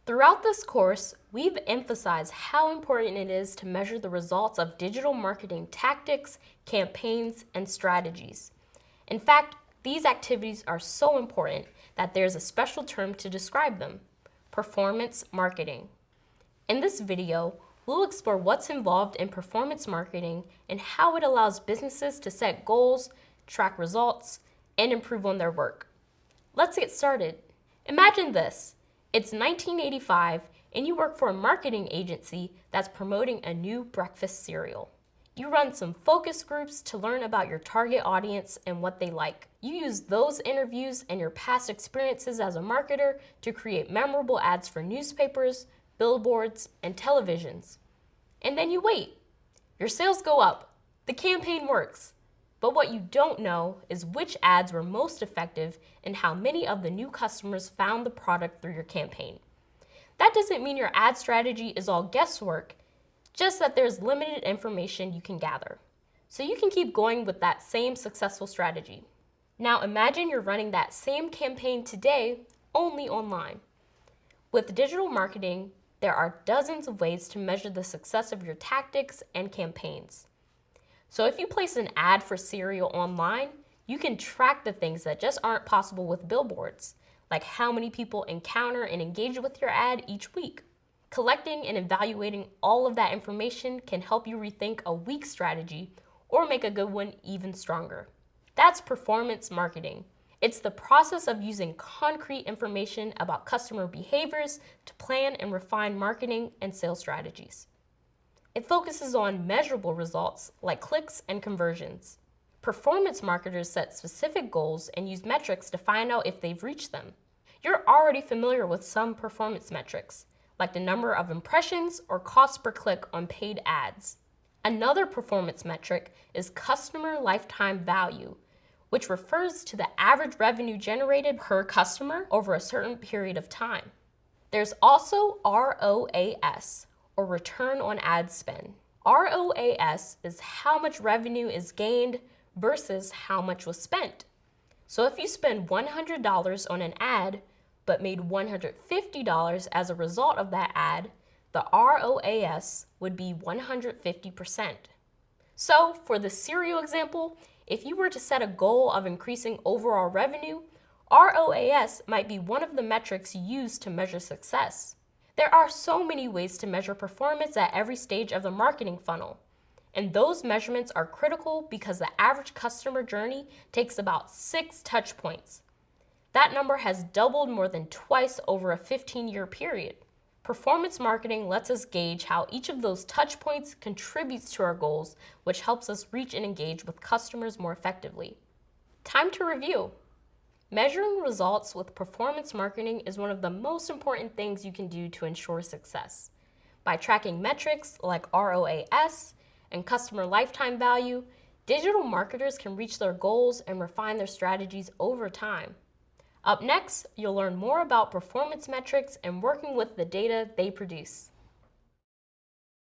Throughout this course, we've emphasized how important it is to measure the results of digital marketing tactics, campaigns, and strategies. In fact, these activities are so important that there's a special term to describe them: performance marketing. In this video, we'll explore what's involved in performance marketing and how it allows businesses to set goals, track results, and improve on their work. Let's get started. Imagine this. It's 1985 and you work for a marketing agency that's promoting a new breakfast cereal. You run some focus groups to learn about your target audience and what they like. You use those interviews and your past experiences as a marketer to create memorable ads for newspapers, billboards, and televisions. And then you wait. Your sales go up. The campaign works. But what you don't know is which ads were most effective and how many of the new customers found the product through your campaign. That doesn't mean your ad strategy is all guesswork, just that there's limited information you can gather. So you can keep going with that same successful strategy. Now imagine you're running that same campaign today, only online. With digital marketing, there are dozens of ways to measure the success of your tactics and campaigns. So if you place an ad for cereal online, you can track the things that just aren't possible with billboards, like how many people encounter and engage with your ad each week. Collecting and evaluating all of that information can help you rethink a weak strategy or make a good one even stronger. That's performance marketing. It's the process of using concrete information about customer behaviors to plan and refine marketing and sales strategies. It focuses on measurable results like clicks and conversions. Performance marketers set specific goals and use metrics to find out if they've reached them. You're already familiar with some performance metrics, like the number of impressions or cost per click on paid ads. Another performance metric is customer lifetime value, which refers to the average revenue generated per customer over a certain period of time. There's also ROAS, or return on ad spend. ROAS is how much revenue is gained versus how much was spent. So if you spend $100 on an ad, but made $150 as a result of that ad, the ROAS would be 150%. So for the cereal example, if you were to set a goal of increasing overall revenue, ROAS might be one of the metrics used to measure success. There are so many ways to measure performance at every stage of the marketing funnel, and those measurements are critical because the average customer journey takes about 6 touch points. That number has doubled more than twice over a 15-year period. Performance marketing lets us gauge how each of those touch points contributes to our goals, which helps us reach and engage with customers more effectively. Time to review. Measuring results with performance marketing is one of the most important things you can do to ensure success. By tracking metrics like ROAS and customer lifetime value, digital marketers can reach their goals and refine their strategies over time. Up next, you'll learn more about performance metrics and working with the data they produce.